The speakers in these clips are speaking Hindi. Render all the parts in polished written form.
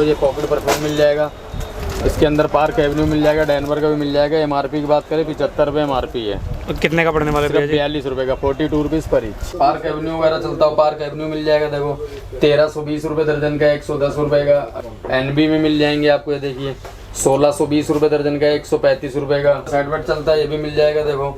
ये पॉकेट परफ्यूम मिल जाएगा। इसके अंदर पार्क एवेन्यू मिल जाएगा, डैनवर का भी मिल जाएगा। MRP की बात करें 75 रुपये MRP है। तो कितने का पड़ने वाला है? 42 रुपये का, 42 रुपीज़ पर ईच। पार्क एवेन्यू वगैरह चलता हो, पार्क एवेन्यू मिल जाएगा। देखो 1320 रुपये दर्जन का, 110 रुपये का। NB में मिल जाएंगे आपको, ये देखिए 1620 रुपये दर्जन का, 135 रुपये का। साइड वेट चलता है, ये भी मिल जाएगा। देखो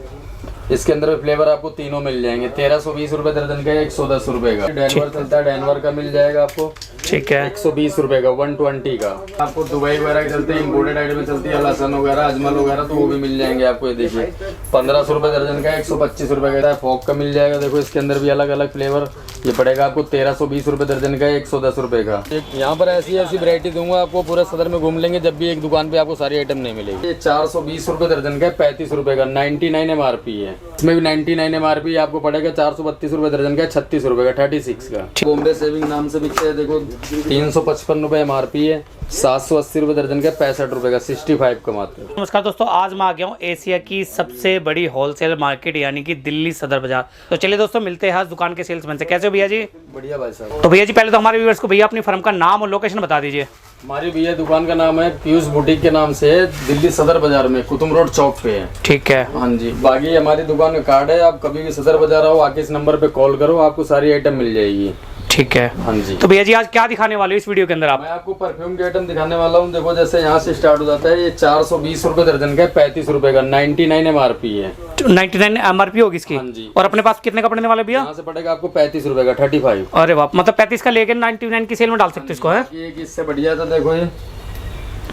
इसके अंदर भी फ्लेवर आपको तीनों मिल जाएंगे। 1320 रुपये दर्जन का, 110 रुपये का। डैनवर चलता है, डैनवर का मिल जाएगा आपको, ठीक है, 120 रुपये का, 120 का। आपको दुबई वगैरह चलते हैं, इम्पोर्टेड आइटम में चलती है लहसन वगैरह, अजमल वगैरह, तो वो भी मिल जाएंगे आपको। ये देखिए 1500 रुपये दर्जन का, 125 रुपये का। फॉक का मिल जाएगा। देखो इसके अंदर भी अलग अलग फ्लेवर, ये पड़ेगा आपको 1320 रुपये दर्जन का, 110 रुपये का। यहाँ पर ऐसी ऐसी वैरायटी दूंगा आपको, पूरे सदर में घूम लेंगे जब भी एक दुकान पे आपको सारी आइटम नहीं मिलेगी। ये 420 रुपये दर्जन का, 35 रुपये का, 99 MRP है। इसमें भी 99 MRP आपको पड़ेगा 432 रुपये दर्जन का, 36 रुपये का, 36 का। बॉम्बे सेविंग नाम से बिकते हैं। देखो 355 रुपये MRP है, 780 रुपये दर्जन का, 65 रुपये का, 65 का मात्र। नमस्कार दोस्तों, आज मैं आ गया हूँ एशिया की सबसे बड़ी होलसेल मार्केट यानी कि दिल्ली सदर बाजार। तो चलिए दोस्तों मिलते हैं आज दुकान के सेल्समैन से। कैसे हो भैया जी? बढ़िया भाई साहब। तो भैया जी पहले तो हमारे व्यूअर्स को भैया अपनी फर्म का नाम और लोकेशन बता दीजिए। हमारी भैया दुकान का नाम है पीयूष बुटीक के नाम से है, दिल्ली सदर बाजार में कुतुब रोड चौक पे है। ठीक है, हाँ जी। बाकी हमारी दुकान का कार्ड है, आप कभी भी सदर बाजार आओ, आके इस नंबर पे कॉल करो, आपको सारी आइटम मिल जाएगी। ठीक है, हाँ जी। तो भैया जी आज क्या दिखाने वाले हो इस वीडियो के अंदर आप? मैं आपको परफ्यूम के आइटम दिखाने वाला हूँ। देखो जैसे यहाँ से स्टार्ट हो जाता है, ये 420 रुपये दर्जन का, 35 रुपये का, 99 MRP है। 99 MRP होगी इसकी? हाँ जी। और अपने पास कितने का पड़ने वाला भैया? यहाँ से पड़ेगा आपको 35 रुपये का, 35। अरे वाह, मतलब 35 का लेके 99 की सेल में डाल सकते इसको है? एक इससे बढ़िया था, देखो ये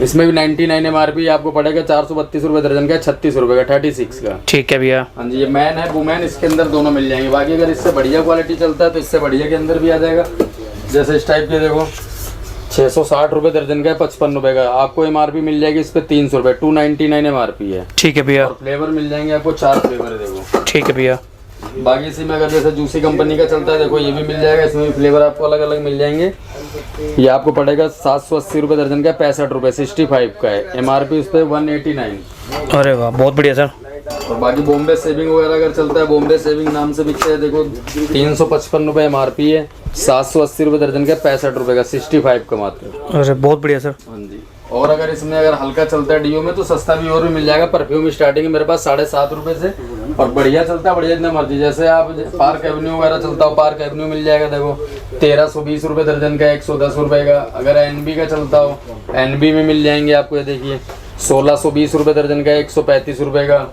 इसमें भी 99 MRP आपको पड़ेगा 432 रुपये दर्जन का, 36 रुपये का, 36 का। ठीक है भैया। हाँ जी। ये मैन है वुमेन, इसके अंदर दोनों मिल जाएंगे। बाकी अगर इससे बढ़िया क्वालिटी चलता है तो इससे बढ़िया के अंदर भी आ जाएगा। जैसे इस टाइप के देखो 660 रुपये दर्जन का है, 55 रुपये का। आपको MRP मिल जाएगी इस पे 300 रुपये, 299 MRP है। ठीक है भैया। और फ्लेवर मिल जाएंगे आपको 4 फ्लेवर है। देखो ठीक है भैया। बाकी इसी में अगर जैसे जूसी कंपनी का चलता है, देखो ये भी मिल जाएगा। इसमें भी फ्लेवर आपको अलग अलग मिल जाएंगे। ये आपको पड़ेगा 780 रुपये दर्जन का, 65 रुपये, 65 का है। MRP उस पर 189। अरे वाह, बहुत बढ़िया सर। और बाकी बॉम्बे सेविंग वगैरह अगर चलता है, बॉम्बे सेविंग नाम से बिकते हैं। देखो 355 रुपये MRP है, 780 रुपये दर्जन का, 65 रुपये का, 65 का मात्र। अरे बहुत बढ़िया सर। हाँ जी। और अगर इसमें अगर हल्का चलता है डीओ में तो सस्ता भी और भी मिल जाएगा। परफ्यूम स्टार्टिंग है मेरे पास 7.5 रुपये से, और बढ़िया चलता है, बढ़िया जितना मर्जी। जैसे आप पार्क एवेन्यू वगैरह चलता हो, पार्क एवेन्यू मिल जाएगा। देखो 1320 रुपये दर्जन का, 110 रुपये का। अगर NB का चलता हो, NB में मिल जाएंगे आपको। ये देखिए 1620 रुपये दर्जन का, 135 रुपये का।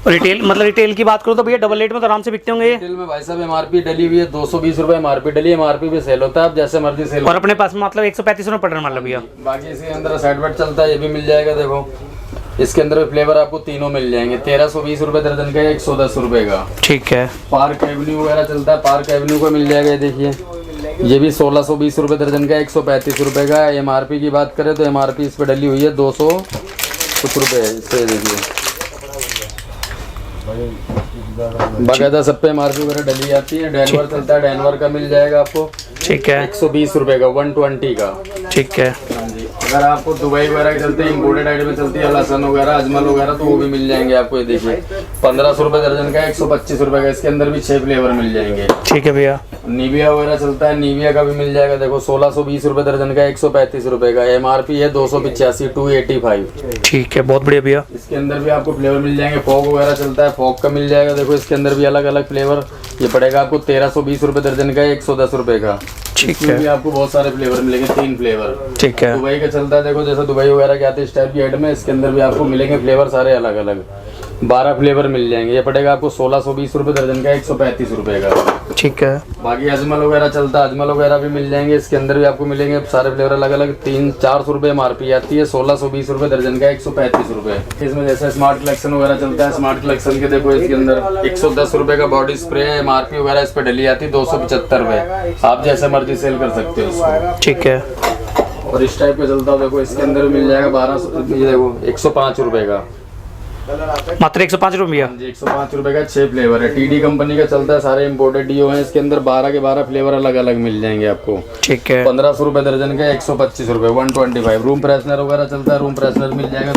रिटेल मतलब रिटेल की बात करो तो भैया डबल रेट में तो आराम से बिकते होंगे ये? रिटेल में भाई साहब MRP डली हुई है 220 रुपये MRP डली, MRP पे सेल होता है, आप जैसे मर्जी सेल। और अपने पास मतलब 135 रुपये पड़ रहा है मतलब भैया। बाकी इसके अंदर साइड वेट चलता है, ये भी मिल जाएगा। देखो इसके अंदर भी फ्लेवर आपको तीनों मिल जाएंगे। 1320 रुपये दर्जन का, 110 रुपये का। ठीक है। पार्क एवेन्यू वगैरह चलता है, पार्क एवेन्यू का मिल जाएगा। ये देखिए ये भी 1620 रुपये दर्जन का, 135 रुपये का। MRP की बात करें तो MRP इस पर डली हुई है 200 कुछ रुपये। इससे देखिए बाकायदा सब पे MRP वगैरह डली जाती है। डैनवर चलता है, डैनवर का मिल जाएगा आपको। ठीक है। 120 रुपये का, 120 का। ठीक है। हाँ जी। अगर आपको दुबई वगैरह चलते हैं, इम्पोर्टेड आइटम में चलती है लहसन वगैरह, अजमल वगैरह, तो वो भी मिल जाएंगे आपको। ये देखिए 1500 रुपये दर्जन का, 125 रुपये का। इसके अंदर भी 6 फ्लेवर मिल जाएंगे। ठीक है भैया। निविया वगैरह चलता है, निविया का भी मिल जाएगा। देखो 1620 रुपये दर्जन का, 135 रुपये का। MRP है 285, 285। ठीक है, बहुत बढ़िया भैया। इसके अंदर भी आपको फ्लेवर मिल जाएंगे। फॉग वगैरह चलता है, फॉग का मिल जाएगा। देखो इसके अंदर भी अलग अलग फ्लेवर, ये पड़ेगा आपको 1320 रुपये दर्जन का, 110 रुपये का। ठीक इसमें है। भी आपको बहुत सारे फ्लेवर मिलेंगे, 3 फ्लेवर। ठीक है। दुबई का चलता है, देखो जैसे दुबई वगैरह के आते हैं इस टाइप की आइटम है। इसके अंदर भी आपको मिलेंगे फ्लेवर सारे अलग अलग, 12 फ्लेवर मिल जाएंगे। ये पड़ेगा आपको 1620 रुपये दर्जन का, 135 रुपये का। ठीक है। बाकी अजमल वगैरह चलता है, अजमल वगैरह भी मिल जाएंगे। इसके अंदर भी आपको मिलेंगे सारे फ्लेवर अलग अलग। 300-400 रुपये MRP आती है, 1620 रुपये दर्जन का, 135 रुपये। इसमें जैसे स्मार्ट कलेक्शन वगैरह चलता है, स्मार्ट कलेक्शन के देखो इसके अंदर 110 रुपये का बॉडी स्प्रे है। MRP वगैरह इस पर डली आती है 275 रुपये। आप जैसे मर्जी सेल कर सकते हो इसको। ठीक है। और इस टाइप का चलता है, देखो इसके अंदर मिल जाएगा 1200, ये देखो 105 रुपये का, मात्र 105 रुपये भैया। 105 रुपये का 6 फ्लेवर है। TD कंपनी का चलता है, सारे इम्पोर्टेड डीओ हैं। इसके अंदर 12 के 12 फ्लेवर अलग अलग मिल जाएंगे आपको। ठीक है। 1500 रुपये दर्जन का, 125 रुपये, 125। रूम फ्रेशनर वगैरह चलता है, रूम फ्रेशनर मिल जाएगा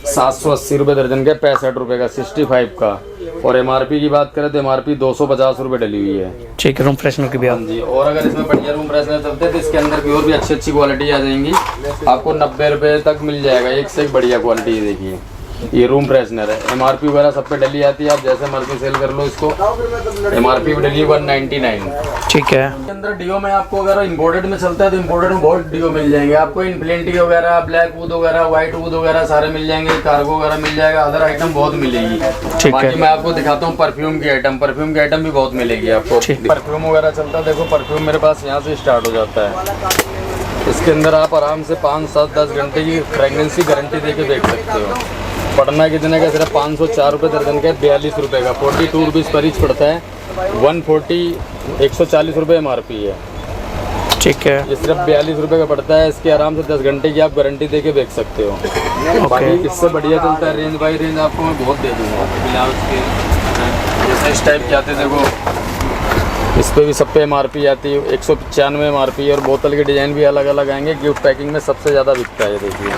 780 रुपये दर्जन का, 65 रुपये का, 65 का। और MRP की बात करें तो MRP 250 रुपये डली हुई है। ठीक है, रूम फ्रेशनर की भी हाँ जी। और अगर इसमें बढ़िया रूम फ्रेशनर चलते हैं तो इसके अंदर भी और भी अच्छी अच्छी क्वालिटी आ जाएंगी, आपको 90 रुपये तक मिल जाएगा। एक से एक बढ़िया क्वालिटी है। देखिए ये रूम फ्रेशनर है, MRP वगैरह सब पे डली आती है, आप जैसे मर्जी सेल कर लो इसको। MRP पे डली 199। ठीक है। इसके अंदर डीओ में आपको अगर इंपोर्टेड में चलता है तो इंपोर्टेड में बहुत डीओ मिल जाएंगे आपको। इनप्लेंटी वगैरह, ब्लैक वूड वगैरह, व्हाइट वूड वगैरह सारे मिल जाएंगे, कार्गो वगैरह मिल जाएगा, अदर आइटम बहुत मिलेगी। ठीक बाकी है। मैं आपको दिखाता हूँ परफ्यूम की आइटम भी बहुत मिलेगी आपको। परफ्यूम वगैरह चलता है, देखो परफ्यूम मेरे पास यहाँ से स्टार्ट हो जाता है। इसके अंदर आप आराम से 5, 7, 10 घंटे की फ्रेगनेंस की गारंटी दे के देख सकते हो। पड़ना कितने का, सिर्फ 504 रुपये दर्जन का है, 42 रुपये का, 42 रुपीज़ पर ईच पड़ता है। 140 रुपये MRP है। ठीक है। ये सिर्फ 42 रुपये का पड़ता है। इसके आराम से 10 घंटे की आप गारंटी दे के बेच सकते हो। बाकी इससे बढ़िया चलता है रेंज बाई रेंज, आपको मैं बहुत दे दूँगा। ब्लाउज के जैसे इस टाइप के आते देखो, इस पर भी सब पे MRP आती है, 195 MRP है। और बोतल के डिज़ाइन भी अलग अलग आएंगे। गिफ्ट पैकिंग में सबसे ज़्यादा बिकता है। देखिए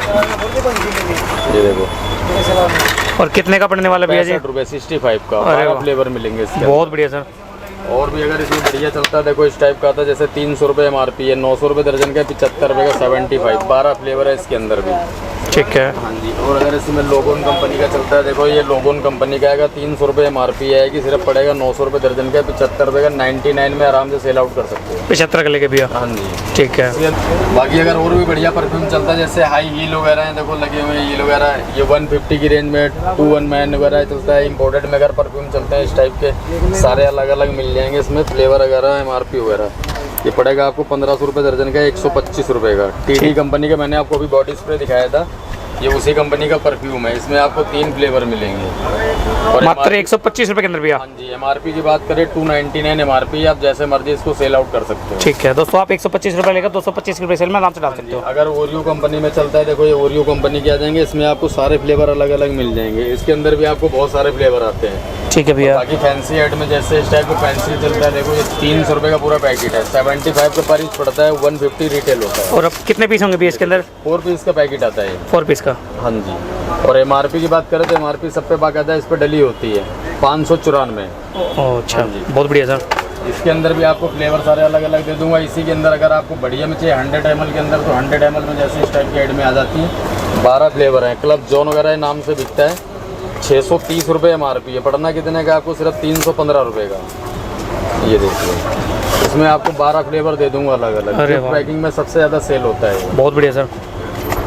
ये देखो। और कितने का पड़ने वाला भैया जी? 65 रुपये, 65 का। अरे 12 फ्लेवर मिलेंगे इसके। बहुत बढ़िया सर। और भी अगर इसमें बढ़िया चलता है, देखो इस टाइप का आता है, जैसे 300 रुपये MRP है, 900 रुपये दर्जन का, 75 रुपये का, 75। 12 फ्लेवर है इसके अंदर भी। ठीक है। हाँ जी। और अगर इसमें लोगोन कंपनी का चलता है, देखो ये लोगोन कंपनी का आएगा, 300 रुपये MRP आएगी, सिर्फ पड़ेगा 900 रुपये दर्जन का, 75 रुपये का, 99 में आराम से सेल आउट कर सकते हो। 75 का लेके भैया। हाँ जी। ठीक है। बाकी अगर और भी बढ़िया परफ्यूम चलता है, जैसे हाई हील वगैरह हैं, देखो लगे हुए हैं हील वगैरह, ये 150 की रेंज में 2 मैन वगैरह चलता है। इंपोर्टेड में अगर परफ्यूम चलते हैं इस टाइप के, सारे अलग अलग मिल जाएंगे इसमें, फ्लेवर वगैरह, MRP वगैरह। ये पड़ेगा आपको 1500 रुपये दर्जन का, 125 रुपये का। TD कंपनी का मैंने आपको अभी बॉडी स्प्रे दिखाया था, ये उसी कंपनी का परफ्यूम है। इसमें आपको 3 फ्लेवर मिलेंगे। और मात्र 125 रुपये के अंदर भैया। हाँ जी। MRP की बात करें 299 MRP, आप जैसे मर्जी इसको सेल आउट कर सकते हो। ठीक है दोस्तों, आप 125 रुपये लेकर 225 रुपये सेल में आराम से डाल सकते हो। अगर ओरियो कंपनी में चलता है, देखो ये ओरियो कंपनी के आ जाएंगे, इसमें आपको सारे फ्लेवर अलग अलग मिल जाएंगे। इसके अंदर भी आपको बहुत सारे फ्लेवर आते हैं। ठीक है भैया। बाकी फैंसी आइटम में जैसे इस टाइप का फैंसी चलता है, देखो ये 300 रुपये का पूरा पैकेट है, 75 का पर ईच पड़ता है, 150 रिटेल होता है। और अब कितने पीस होंगे भैया इसके अंदर? 4 पीस का पैकेट आता है। 4 पीस का। हाँ जी। और MRP की बात करें तो MRP सब पे बाकायदा इस पर डली होती है, 594। अच्छा, बहुत बढ़िया सर। इसके अंदर भी आपको फ्लेवर सारे अलग अलग दे दूंगा। इसी के अंदर अगर आपको बढ़िया में चाहिए 100 ml के अंदर, तो 100 ml में जैसे इस टाइप की एड में आ जाती है। 12 फ्लेवर हैं, क्लब जॉन वगैरह नाम से बिकता है। 630 रुपये MRP है। पड़ना कितने का आपको, सिर्फ 315 रुपये का। ये देखिए, इसमें आपको 12 फ्लेवर दे दूंगा अलग अलग। गिफ्ट पैकिंग में सबसे ज़्यादा सेल होता है। बहुत बढ़िया सर।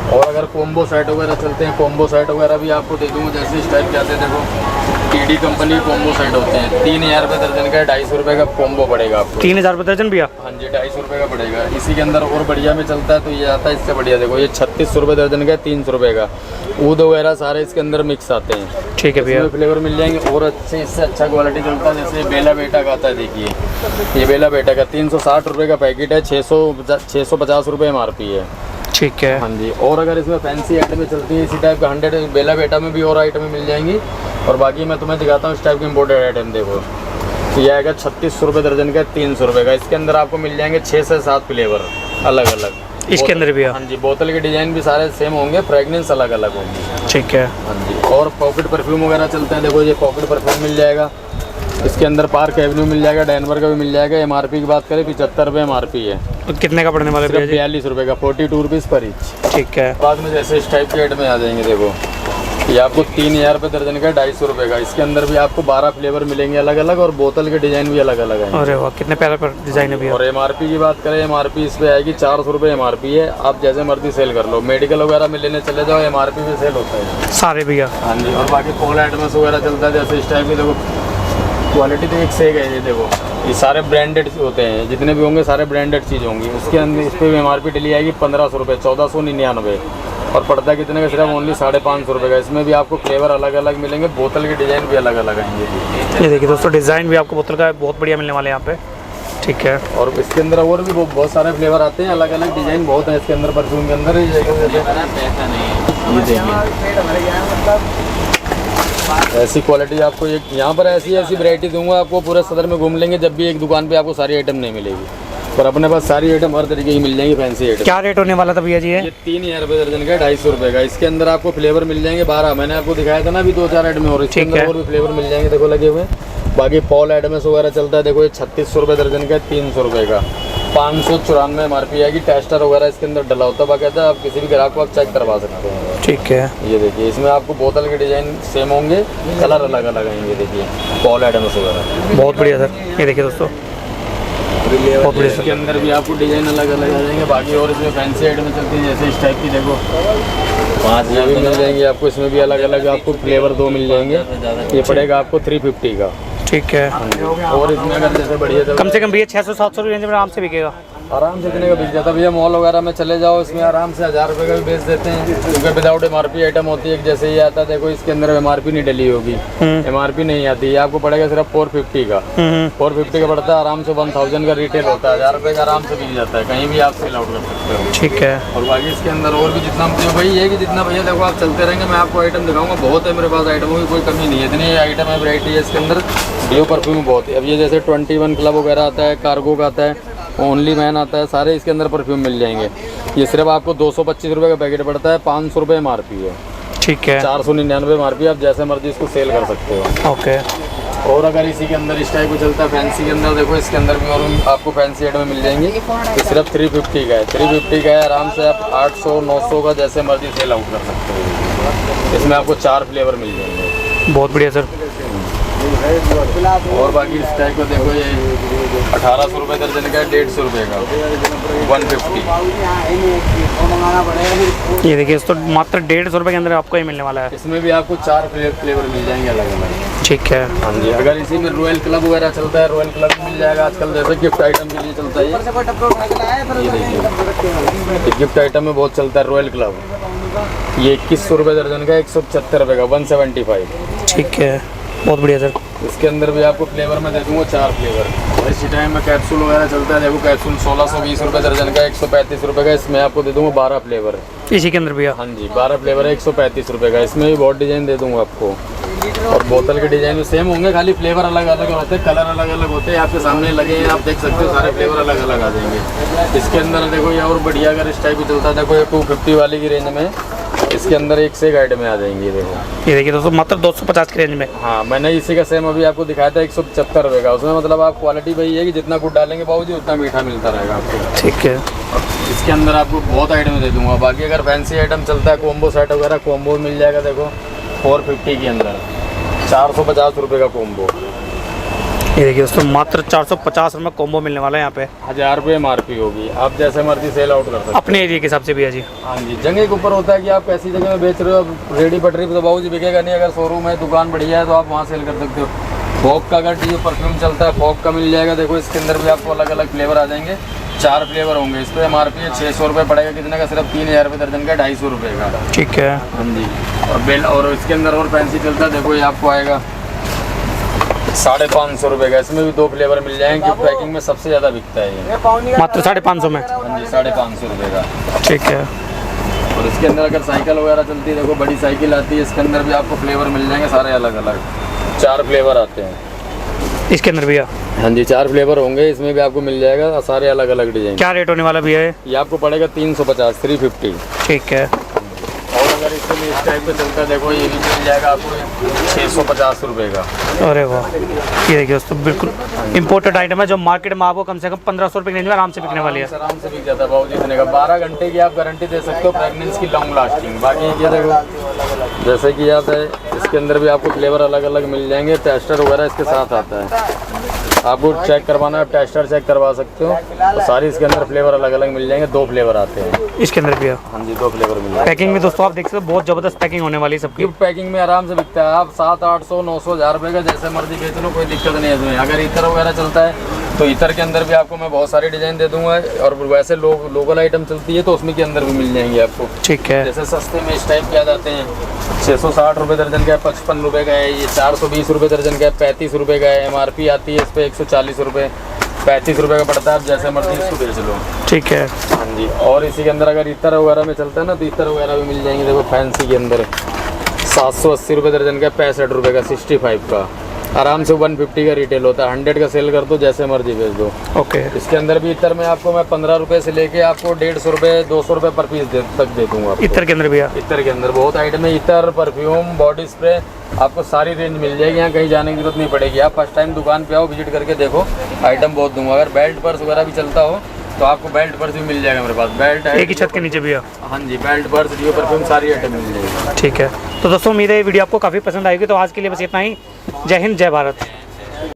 और अगर कॉम्बो सेट वगैरह चलते हैं, कॉम्बो सेट वगैरह भी आपको दे दूंगा। जैसे इस टाइप के आते हैं, देखो TD कंपनी कॉम्बो सेट होते हैं, 3000 रुपये दर्जन का, 250 रुपये का कॉम्बो पड़ेगा आपको। 3000 रुपये दर्जन भैया? हाँ जी, 250 रुपये का पड़ेगा। इसी के अंदर और बढ़िया में चलता है तो ये आता है इससे बढ़िया, देखो ये 3600 रुपये दर्जन का, 300 रुपये का। ऊद वगैरह सारे इसके अंदर मिक्स आते हैं। ठीक है भैया। फ्लेवर मिल जाएंगे। और अच्छे, इससे अच्छा क्वालिटी चलता है, जैसे बेला बेटा का आता है। देखिए ये बेला बेटा का 360 रुपये का पैकेट है, 650 रुपये MRP है। ठीक है। हाँ जी। और अगर इसमें फैंसी आइटमें चलती है इसी टाइप का, 100 बेला बेटा में भी और आइटमें मिल जाएंगी। और बाकी मैं तुम्हें दिखाता हूँ इस टाइप के इम्पोर्टेड आइटम। देखो ये आएगा 3600 रुपये दर्जन का, 300 रुपये का। इसके अंदर आपको मिल जाएंगे 6 से 7 फ्लेवर अलग अलग। इसके अंदर भी? हाँ जी। बोतल के डिजाइन भी सारे सेम होंगे, फ्रेगनेंस अलग अलग होंगी। ठीक है। हाँ जी। और पॉकेट परफ्यूम वगैरह चलते हैं, देखो ये पॉकेट परफ्यूम मिल जाएगा। इसके अंदर पार्क एवेन्यू मिल जाएगा, डैनवर का भी मिल जाएगा। MRP की बात करें 75 रुपये MRP है। तो कितने का पड़ने वाला भैया जी? 42 रुपये का, 42 रुपीज़ पर ईच। ठीक है। बाद में जैसे इस टाइप के रेट में आ जाएंगे, देखो ये आपको 3000 रुपये दर्जन का, 250 रुपये का। इसके अंदर भी आपको 12 फ्लेवर मिलेंगे अलग अलग, और बोतल के डिज़ाइन भी अलग अलग हैं। अरे वाह, कितने प्यारे पर डिज़ाइन है भैया। और MRP की बात करें, MRP इस पे आएगी 400 रुपये MRP है। आप जैसे मर्जी सेल कर लो, मेडिकल वगैरह में लेने चले जाओ, MRP पे सेल होता है सारे भैया। हाँ जी। और बाकी फॉल आइटम्स वगैरह चलता है, जैसे इस टाइप की, देखो क्वालिटी तो एक से एक है। ये देखो ये सारे ब्रांडेड होते हैं, जितने भी होंगे सारे ब्रांडेड चीज़ होंगी। उसके अंदर इस पर MRP डली आएगी 1500 रुपये, 1499। और पड़ता कितने का, सिर्फ ओनली 550 रुपये का। इसमें भी आपको फ्लेवर अलग अलग मिलेंगे, बोतल के डिज़ाइन भी अलग अलग आएंगे। ये देखिए दोस्तों, डिज़ाइन भी आपको बोतल का बहुत बढ़िया मिलने वाले हैं यहाँ पे। ठीक है। और इसके अंदर और भी बहुत सारे फ्लेवर आते हैं, अलग अलग डिज़ाइन बहुत है इसके अंदर परफ्यूम के अंदर। ऐसी क्वालिटी आपको एक यहाँ पर ऐसी वैरायटी दूंगा आपको, पूरे सदर में घूम लेंगे जब भी एक दुकान पे आपको सारी आइटम नहीं मिलेगी। पर अपने पास सारी आइटम हर तरीके की मिल जाएंगी, फैंसी आइटम। क्या रेट होने वाला था भैया जी ये 3000 रुपये दर्जन का है, 250 रुपये का। इसके अंदर आपको फ्लेवर मिल जाएंगे 12। मैंने आपको दिखाया था ना अभी 2-4 आइटम और इसके ठीक अंदर है। और भी फ्लेवर मिल जाएंगे, देखो लगे हुए। बाकी पॉल एडमेस वगैरह चलता है, देखो ये 3600 रुपये दर्जन का है, 300 रुपये का। 594 MRP आएगी। टेस्टर वगैरह इसके अंदर डला होता है बाकायदा, आप किसी भी ग्राहक को आप चेक करवा सकते हैं। ठीक है। ये देखिए, इसमें आपको बोतल के डिजाइन सेम होंगे, कलर अलग अलग आएंगे। देखिए पॉल एडमेस वगैरह बहुत बढ़िया सर, ये देखिए दोस्तों, बहुत बढ़िया इसके सर। अंदर भी आपको डिजाइन अलग अलग आ जाएंगे। बाकी और इसमें फैंसी आइटम चलती है, जैसे इस टाइप की देखो 5 ये भी मिल जाएंगे आपको। इसमें भी अलग अलग आपको फ्लेवर 2 मिल जाएंगे। ये पड़ेगा आपको 350 का। ठीक है। और इसमें अगर जैसे बढ़िया कम से कम भैया 600-700 रेंज में आराम से बिकेगा। आराम से इतने का बिक जाता है भैया। मॉल वगैरह में चले जाओ, इसमें आराम से 1000 रुपये का भी बेच देते हैं, क्योंकि विदाउट MRP आइटम होती है। जैसे ये आता है देखो, इसके अंदर MRP नहीं डली होगी, MRP नहीं आती है। आपको पड़ेगा सिर्फ 450 का। 450 का पड़ता है, आराम से 1000 का रिटेल होता है। 1000 रुपये का आराम से बिक जाता है, कहीं भी आप सेल आउट कर सकते हो। ठीक है। और बाकी इसके अंदर और भी जितना मुझे वही है कि जितना भैया देखो आप चलते रहेंगे, मैं आपको आइटम दिखाऊंगा। बहुत है मेरे पास आइटमों की कोई कमी नहीं है, इतनी आइटम है, वैरायटी है इसके अंदर। डियो परफ्यूम बहुत है। अब ये जैसे 21 क्लब वगैरह आता है, कार्गो का आता है, ओनली मैन आता है, सारे इसके अंदर परफ्यूम मिल जाएंगे। ये सिर्फ आपको 225 रुपये का पैकेट पड़ता है, 500 रुपये MRP है। ठीक है। 499 MRP, आप जैसे मर्जी इसको सेल कर सकते हो। ओके। और अगर इसी के अंदर इस टाइप को चलता है फैंसी के अंदर, देखो इसके अंदर भी और आपको फैंसी आइटम मिल जाएंगे। ये सिर्फ 350 का है, 350 का है। आराम से आप 800-900 का जैसे मर्जी सेल आउट कर सकते हो। इसमें आपको 4 फ्लेवर मिल जाएंगे। बहुत बढ़िया सर। और बाकी इस टाइप को देखो, ये 1800 रुपये दर्जन का है, 150 रुपये का, 150। ये देखिए, इस तो मात्र 150 रुपये के अंदर आपको ये मिलने वाला है। इसमें भी आपको 4 फ्लेवर मिल जाएंगे अलग अलग। ठीक है। हाँ जी। अगर इसी में रॉयल क्लब वगैरह चलता है, रॉयल क्लब मिल जाएगा आजकल, जैसे गिफ्ट आइटम के लिए चलता है। ये देखिए, गिफ्ट आइटम में बहुत चलता है रॉयल क्लब। ये 2100 रुपये दर्जन का, 175 रुपये का, 175। ठीक है, बहुत बढ़िया सर। इसके अंदर भी आपको फ्लेवर में दे दूँगा 4 फ्लेवर। और इसी टाइम में कैप्सूल वगैरह चलता है, देखो कैप्सूल 1620 रुपये दर्जन का, 135 रुपये का। इसमें आपको दे दूँगा 12 फ्लेवर। इसी के अंदर भैया? हाँ जी, 12 फ्लेवर है, 135 रुपये का। इसमें भी बहुत डिज़ाइन दे दूँगा आपको। और बोतल के डिज़ाइन सेम होंगे, खाली फ्लेवर अलग अलग होते हैं, कलर अलग अलग होते हैं। आपके सामने लगे हैं, आप देख सकते हो, सारे फ्लेवर अलग अलग आ जाएंगे। इसके अंदर देखो ये और बढ़िया, अगर इस टाइप की चलता है, देखो ये 250 वाली की रेंज में इसके अंदर एक से एक आइटम में आ जाएंगी। देखो ये देखिए दोस्तों, मात्र 250 की रेंज में। हाँ, मैंने इसी का सेम अभी आपको दिखाया था 175 रुपये का। उसमें मतलब आप क्वालिटी वही है कि जितना गुड़ डालेंगे बाबूजी उतना मीठा मिलता रहेगा आपको। ठीक है। इसके अंदर आपको बहुत आइटम दे दूंगा। बाकी अगर फैंसी आइटम चलता है, कॉम्बो सेट वगैरह, कॉम्बो मिल जाएगा। देखो 450 के अंदर 450 रुपये का कॉम्बो। ये देखिए दोस्तों, मात्र 450 रुपये कॉम्बो मिलने वाला है यहाँ पे। 1000 रुपये MRP होगी, आप जैसे मर्जी सेल आउट कर सकते हो अपने एरिया के हिसाब से भैया जी। हाँ जी, जगह के ऊपर होता है कि आप ऐसी जगह में बेच रहे हो। अब रेडी पटरी पे तो बाबूजी बिकेगा नहीं। अगर शोरूम है, दुकान बढ़िया है, तो आप वहाँ सेल कर सकते हो। फॉग का अगर जो परफ्यूम चलता है, फॉग का मिल जाएगा। देखो इसके अंदर भी आपको अलग अलग फ्लेवर आ जाएंगे, 4 फ्लेवर होंगे। इस पर MRP है 600 रुपये पड़ेगा, कितने का? सिर्फ 3000 रुपये दर्जन का, 250 रुपये का। ठीक है। हाँ जी। और बेल, और इसके अंदर और फैंसी चलता है, देखो ये आपको आएगा 550 रुपये का। इसमें भी 2 फ्लेवर मिल जाएंगे। पैकिंग में सबसे ज़्यादा बिकता है ये, मात्र 550 में। हाँ जी, 550 रुपये का। ठीक है। और इसके अंदर अगर साइकिल वगैरह चलती है, देखो बड़ी साइकिल आती है, इसके अंदर भी आपको फ्लेवर मिल जाएंगे, सारे अलग अलग 4 फ्लेवर आते हैं इसके अंदर भैया? हाँ जी, 4 फ्लेवर होंगे। इसमें भी आपको मिल जाएगा, सारे अलग अलग डिजाइन। क्या रेट होने वाला भैया है? ये आपको पड़ेगा 350, 350। ठीक है। और अगर इसमें इस टाइप का चलता है, देखो ये भी मिल जाएगा आपको 650 रुपये का। अरे वाह, ये देखिए दोस्तों, बिल्कुल इम्पोर्टेड आइटम है, जो मार्केट में आपको कम से कम 1500 रुपये की रेंज में आराम से बिकने वाली है। आराम से बिक जाता है बाबू जितने का। 12 घंटे की आप गारंटी दे सकते हो, प्रेगनेंसी की लॉन्ग लास्टिंग। बाकी ये देखो, जैसे कि याद है, इसके अंदर भी आपको फ्लेवर अलग अलग मिल जाएंगे। टेस्टर वगैरह इसके साथ आता है, आपको चेक करवाना है, टेस्टर चेक करवा सकते हो। और सारी इसके अंदर फ्लेवर अलग अलग मिल जाएंगे, 2 फ्लेवर आते हैं इसके अंदर भैया। हाँ जी, 2 फ्लेवर मिल जाएंगे। पैकिंग में दोस्तों आप देख सकते हो, बहुत ज़बरदस्त पैकिंग होने वाली है सबकी। गिफ्ट पैकिंग में आराम से बिकता है। आप 700, 800, 900, 1000 रुपये का जैसे मर्जी बेच लो, कोई दिक्कत नहीं है इसमें। अगर इतर वगैरह चलता है, तो इतर के अंदर भी आपको मैं बहुत सारी डिज़ाइन दे दूंगा। और वैसे लोकल आइटम चलती है, तो उसमें के अंदर भी मिल जाएंगे आपको। ठीक है। जैसे सस्ते में इस टाइप के आ जाते हैं, 660 रुपये दर्जन का है, 55 रुपये का है। ये 420 रुपये दर्जन का है, 35 रुपये का है। MRP आती है इस पर 140 रुपये, 35 रुपये का पड़ता है। आप जैसे मर्जी इसको बेच लो। ठीक है। हाँ जी। और इसी के अंदर अगर इतर वगैरह में चलता है ना, तो इतर वगैरह भी मिल जाएंगे। देखो फैंसी के अंदर 780 रुपये दर्जन का, 65 रुपये का, 65 का। आराम से 150 का रिटेल होता है, 100 का सेल कर दो, जैसे मर्जी भेज दो। ओके। इसके अंदर भी इतर में आपको मैं 15 रुपए से लेके आपको 150 रुपए 200 रुपए पर पीस तक दे दूंगा आपको। इतर के अंदर भैया? इतर के अंदर बहुत आइटम है, इतर, परफ्यूम, बॉडी स्प्रे, आपको सारी रेंज मिल जाएगी। यहाँ कहीं जाने की जरूरत नहीं पड़ेगी। आप फर्स्ट टाइम दुकान पे आओ, विजिट करके देखो, आइटम बहुत दूंगा। अगर बेल्ट पर्स वगैरह भी चलता हो तो आपको बेल्ट पर्स भी मिल जाएगा मेरे पास। बेल्ट है एक ही छत के नीचे भैया? हाँ जी, बेल्ट पर्स, डियो परफ्यूम, सारी आइटम मिल जाएगी। ठीक है, तो दोस्तों उम्मीद है ये वीडियो आपको काफ़ी पसंद आएगी। तो आज के लिए बस इतना ही। जय हिंद, जय भारत।